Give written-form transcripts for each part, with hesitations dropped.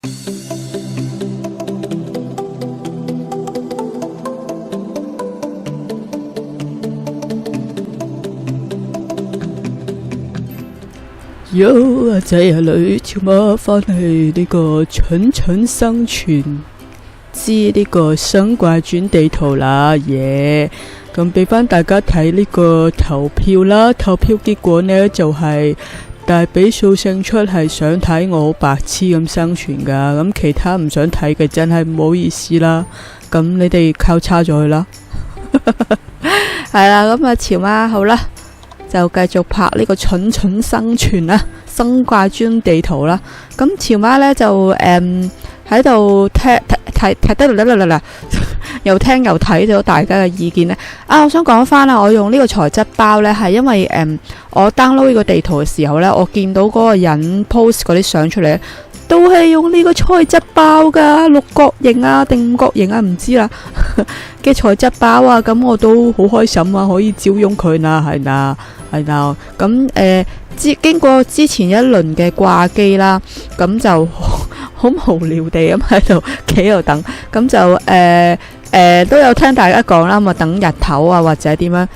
喲，阿仔阿女，潮媽返去呢個蠢蠢生存之呢個生怪轉地圖啦，耶！咁俾翻大家睇呢個投票啦，投票結果呢就係大比數勝出係想睇我好白痴咁生存噶，咁其他唔想睇嘅真係唔好意思啦，咁你哋交叉咗去啦。係啦，咁啊潮媽好啦。就繼續拍呢個蠢蠢生存啦，生怪磚地圖啦。咁潮媽呢就喺度睇又聽又睇咗大家嘅意見呢。我想講翻啦，我用呢個材質包呢，係因為我 download 呢個地圖嘅時候呢，我見到嗰個人 post 嗰啲相出嚟，都係用呢個材質包噶，六角形啊定五角形啊唔知啦嘅材質包啊，咁我都好開心啊，可以照用佢啦，係啦。係啦，咁經過之前一輪嘅掛機啦，咁就好無聊地咁喺度企度等，咁就都有聽大家講啦，咁啊等日頭啊或者點樣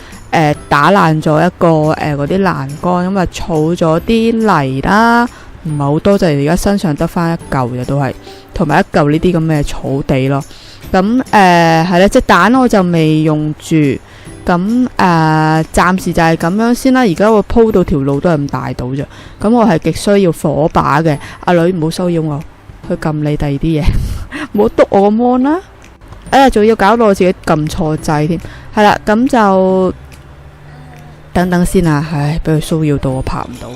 打爛咗一個嗰啲欄杆，咁啊儲咗啲泥啦，唔係好多，就係而家身上得翻一嚿嘅都係，同埋一嚿呢啲咁嘅草地咯。咁係啦，隻蛋我就未用住。咁暫時就係咁樣先啦。而家我鋪到條路都係咁大到啫。咁我係極需要火把嘅。阿女唔好騷擾我，去撳你第二啲嘢，唔好篤我個 mon 啦。仲要搞到我自己撳錯掣添。係啦，咁就等等先啊。唉，俾佢騷擾到我拍唔到。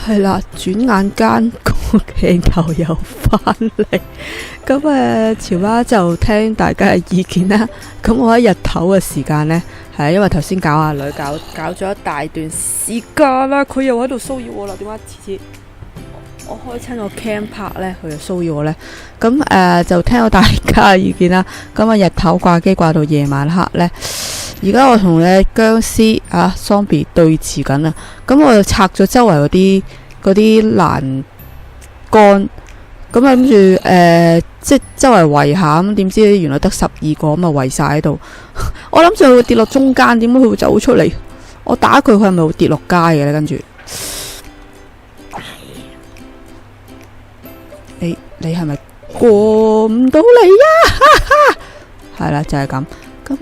係啦，轉眼間個鏡頭又翻嚟。咁潮媽就聽大家嘅意見啦。咁我喺日頭嘅時間呢，係因為頭先搞阿女搞咗一大段時間啦，佢又喺度騷擾我啦。點解次次我開親個 cam 拍呢，佢就騷擾我呢？咁就聽到大家嘅意見啦。咁日頭掛機掛到夜晚黑呢，而家我同隻僵屍zombie 對峙緊啊。咁我就拆咗周圍嗰啲欄杆，咁諗住即係周圍圍下，咁點知原來得12個咁啊，圍晒喺度。我諗住佢會跌落中間，點解佢會走出嚟？我打佢係咪會跌落街嘅咧？跟住你係咪過唔到嚟呀？係啦，就係咁。咁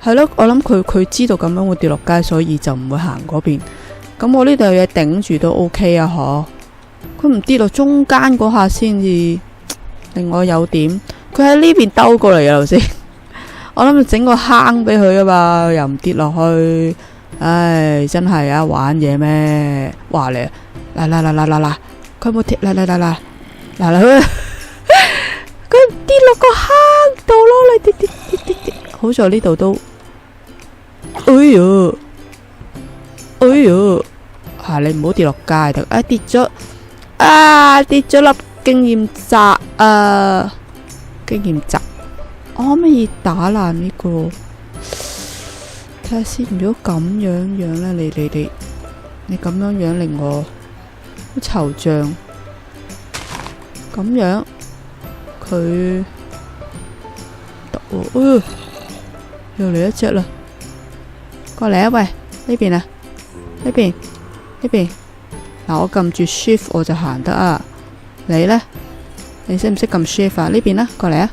係咯，我諗佢知道咁樣會跌落街，所以就唔會行嗰邊。咁我呢度有嘢頂住都 OK 啊，嗬。佢唔跌落中間嗰下先至令我有點。佢喺呢邊兜過嚟啊，頭先。我諗住整個坑俾佢啊嘛，又唔跌落去。唉，真係啊，玩嘢咩？話你嗱，佢冇跌，嗱，佢跌落個坑度咯，你跌，好在呢度都，哎喲，你唔好跌落街度，跌咗粒經驗值啊，經驗值，我可唔可以打爛呢個？睇下先，如果咁樣呢，你咁樣令我好惆悵，咁樣佢，又嚟一隻啦，過嚟啊喂，呢邊啊，呢邊，嗱我撳住 shift 我就行得啊，你呢？你識唔識撳 shift 啊？呢邊啦，過嚟啊，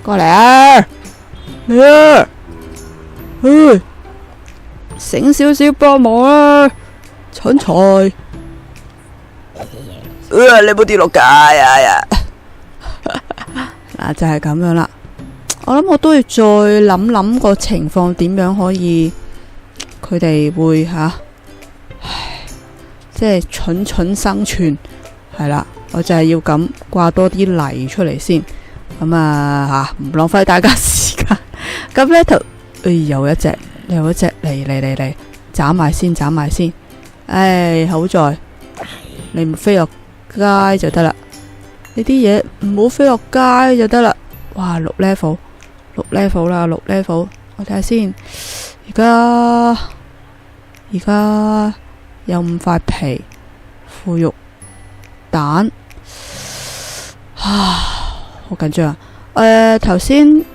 嚟啊！醒少少幫忙啊，蠢材！你冇跌落街呀！嗱，就係咁樣啦。我諗我都要再諗個情況，點樣可以佢哋會即係蠢生存係啦。我就係要咁掛多啲泥出嚟先，咁唔浪費大家時間。咁呢又一隻嚟，斬埋先。唉，好在你唔飛落街就得啦。呢啲嘢唔好飛落街就得啦。哇，6 level 啦，6 level。我睇下先，而家有5塊皮，腐肉蛋。好緊張啊！頭先日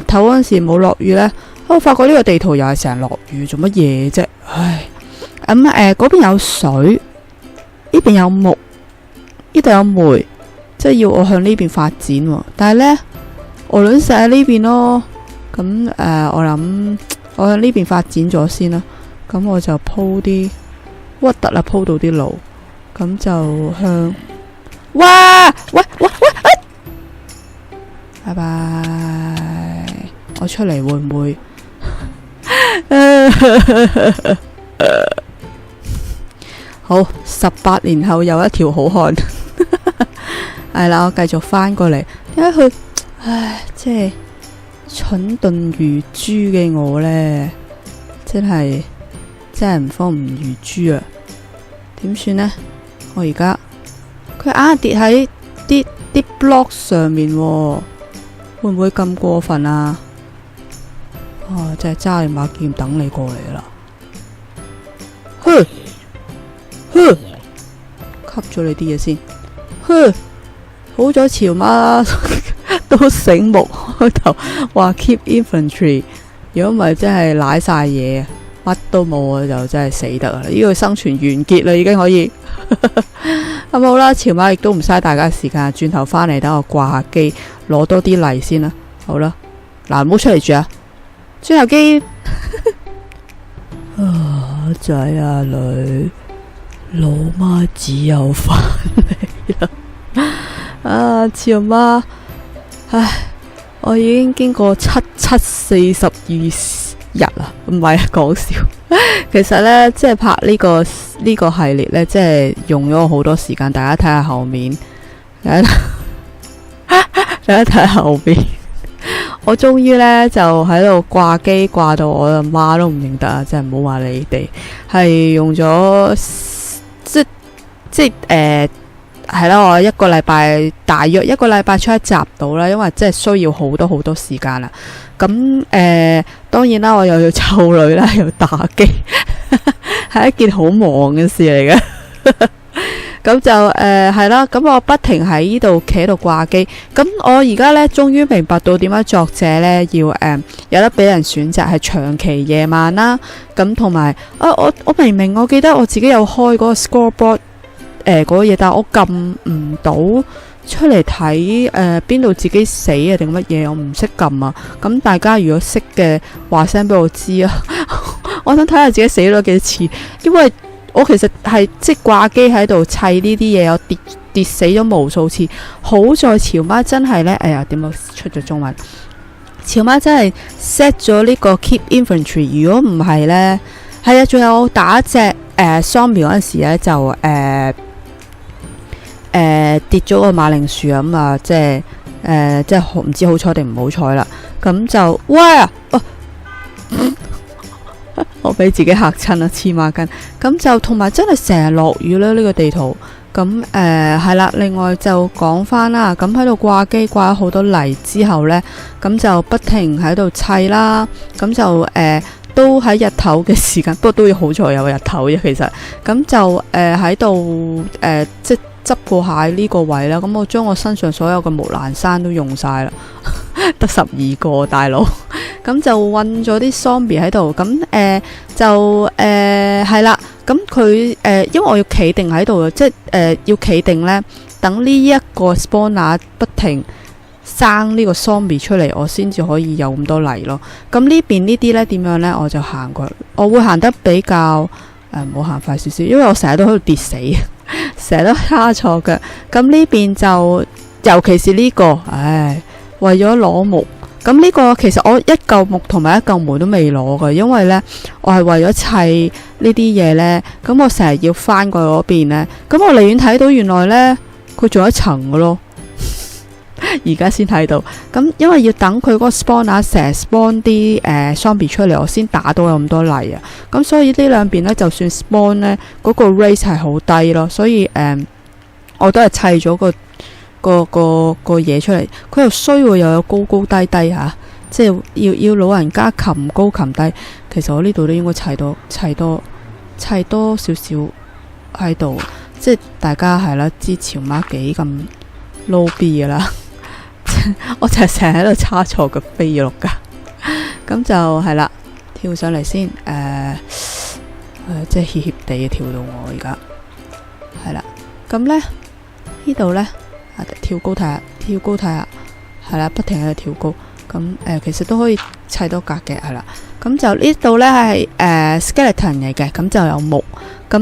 頭嗰陣時冇落雨呢，我發覺呢個地圖又係成日落雨，做乜嘢啫？唉，嗰邊有水，呢邊有木，呢度有煤，即係要我向呢邊發展喎。但係呢，我卵石喺呢邊咯。咁我諗我向呢邊發展咗先啦。咁我就鋪啲核突啦，鋪到啲路，咁就向哇喂，拜拜。我出嚟會唔會好？18年後有一條好漢係啦，我繼續翻過嚟。點解佢即係蠢鈍如豬嘅我呢？真係唔慌唔如豬啊！點算呢？我而家佢跌喺啲 block 上面喎，會唔會咁過分啊？真係揸你把劍等你過嚟啦！吸咗你啲嘢先。好咗潮媽都醒目，開頭話 keep infantry， 如果唔係真係瀨晒嘢，乜都冇就真係死得啦！呢個生存完結啦，已經可以。咁好啦，潮媽亦都唔嘥大家時間，轉頭翻嚟等我掛下機，攞多啲泥先啦。好啦，嗱，唔好出嚟住啊！轉頭機。仔啊女，老媽子又翻嚟啦！潮媽，我已經經過42日啦，唔係講笑。其實呢，即係拍呢個系列呢，即係用咗好多時間。大家睇下後面，大家睇下後面。我終於呢，就喺度掛機掛到我阿媽都唔認得啊！真係唔好話你哋係用咗即係啦，我大約一個禮拜出一集到啦，因為即係需要好多時間啦。咁當然啦，我又要湊女啦，又打機，係一件好忙嘅事嚟嘅。咁就係啦，咁我不停喺呢度企喺度掛機。咁我而家呢，終於明白到點解作者呢要有得俾人選擇係長期夜晚啦。咁同埋我明我記得我自己有開嗰個 scoreboard 嗰個嘢，但係我撳唔到出嚟睇邊度自己死啊定乜嘢，我唔識撳啊。咁大家如果識嘅話聲俾我知啊。我想睇下自己死咗幾次，因為我其實係即係掛機喺度砌呢啲嘢，我跌死咗無數次。好在潮媽真係呢，哎呀，點解出咗中文？潮媽真係 set 咗呢個 keep infantry。如果唔係呢，係啊，仲有打隻zombie 嗰陣時呢，就跌咗個馬鈴薯啊，咁啊，即係唔知好彩定唔好彩啦。咁就哇！我俾自己嚇親啦，黐孖筋。咁就同埋真係成日落雨啦，呢個地圖。咁係啦，另外就講翻啦。咁喺度掛機掛咗好多泥之後呢，咁就不停喺度砌啦。咁就都喺日頭嘅時間，不過都要好彩有日頭啫。其實咁就喺度即係執過下呢個位啦。咁我將我身上所有嘅木蘭山都用晒啦，得12個大佬。咁就韞咗啲 zombie 喺度，咁就係啦。咁佢因為我要企定喺度，即係要企定呢，等呢一個 spawner 不停生呢個 zombie 出嚟，我先至可以有咁多泥咯。咁呢邊呢啲呢點樣呢？我就行過，我會行得比較唔好行快少少，因為我成日都喺度跌死，成日都差錯腳。咁呢邊就尤其是呢個，為咗攞木。咁呢個其實我一嚿木同埋一嚿煤都未攞嘅，因為呢，我係為咗砌呢啲嘢呢。咁我成日要翻過嗰邊呢。咁我離遠睇到原來呢，佢仲有一層嘅咯，而家先睇到。咁因為要等佢嗰個 spawner 成日 spawn 啲zombie 出嚟，我先打到有咁多泥啊。咁所以呢兩邊呢，就算 spawn 呢，嗰個 rate 係好低咯。所以我都係砌咗個嘢出嚟，佢又衰喎，又有高高低低吓，即係要老人家擒高擒低。其實我呢度都應該砌多少少喺度，即係大家係啦，知潮媽幾咁 low B 噶啦，我就係成日喺度叉錯個飛錄噶。咁就係啦，跳上嚟先，即係怯怯地跳到我而家係啦。咁咧呢度咧跳高睇下，跳高睇下，係啦，不停喺度跳高。咁其實都可以砌多格嘅，係啦。咁就呢度咧係skeleton 嚟嘅，咁就有木。咁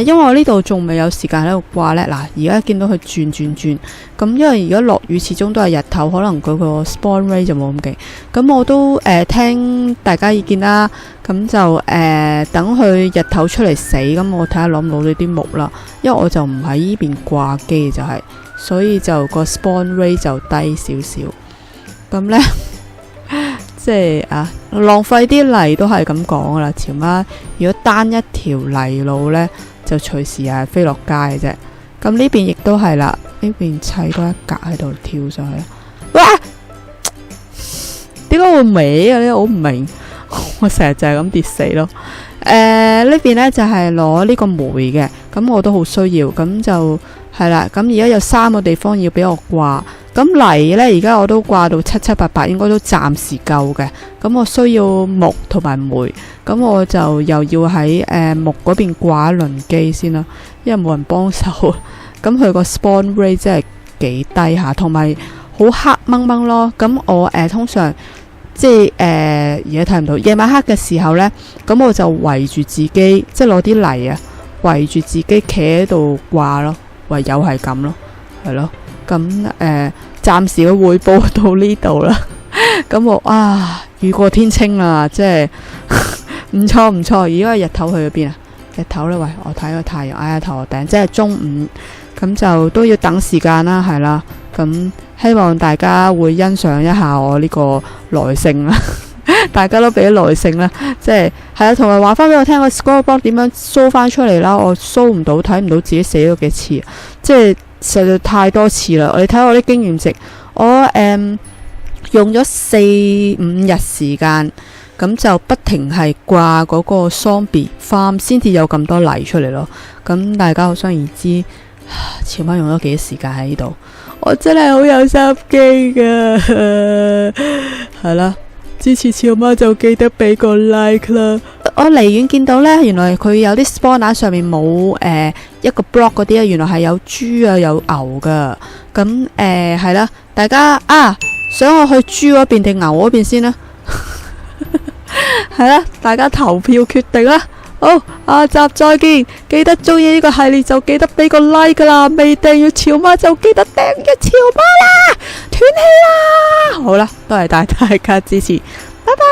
因為我呢度仲未有時間喺度掛咧，嗱而家見到佢轉，咁因為而家落雨始終都係日頭，可能嗰個 spawn rate 就冇咁勁。咁我都聽大家意見啦，咁就等佢日頭出嚟死，咁我睇下攞唔攞呢啲木啦。因為我就唔喺呢邊掛機，就係，所以就個 spawn rate 就低少少。咁咧即係浪費啲泥都係咁講噶啦，潮媽。如果單一條泥路呢，就隨時係飛落街嘅啫。咁呢邊亦都係啦，呢邊砌多一格喺度跳上去。哇！點解會歪嘅呢？我唔明，我成日就係咁跌死咯。呢邊呢就係攞呢個煤嘅，咁我都好需要，咁就係啦。咁而家有3個地方要俾我掛。咁泥呢，而家我都掛到7七八八，應該都暫時夠嘅。咁我需要木同埋煤，咁我就又要喺木嗰邊掛一輪機先啦，因為冇人幫手。咁佢個 spawn rate 真係幾低下，同埋好黑掹掹咯。咁我通常即係而家睇唔到，夜晚黑嘅時候呢，咁我就圍住自己，即係攞啲泥圍住自己企喺度掛咯，唯有係咁咯，係咯。咁暫時嘅匯報到呢度啦。咁我雨過天青啦，即係唔錯唔錯。而家日頭去咗邊啊？日頭呢？喂，我睇個太陽頭頂，即係中午。咁就都要等時間啦，係啦。咁希望大家會欣賞一下我呢個耐性啦。大家都俾啲耐性啦，即係啦，同埋話翻俾我聽個 scoreboard 點樣 show 翻出嚟啦。我 show 唔到，睇唔到自己寫咗幾次，即係實在太多次啦。你睇我啲經驗值，我用咗4-5日時間，咁就不停係掛嗰個 zombie farm 先至有咁多泥出嚟咯。咁大家可想而知，潮媽用咗幾多時間喺呢度，我真係好有心機噶。係啦，支持潮媽就記得俾個 like 啦。我離遠見到呢，原來佢有啲 spawner 上面冇一個 block 嗰啲，原來係有豬啊有牛噶。咁係啦，大家想我去豬嗰邊定牛嗰邊先呢？係啦，大家投票決定啦。好，下集再見，記得中意呢個系列就記得俾個 like 噶啦，未訂閱潮媽就記得訂閱潮媽啦，斷氣啦。好啦，多謝大家支持，拜拜。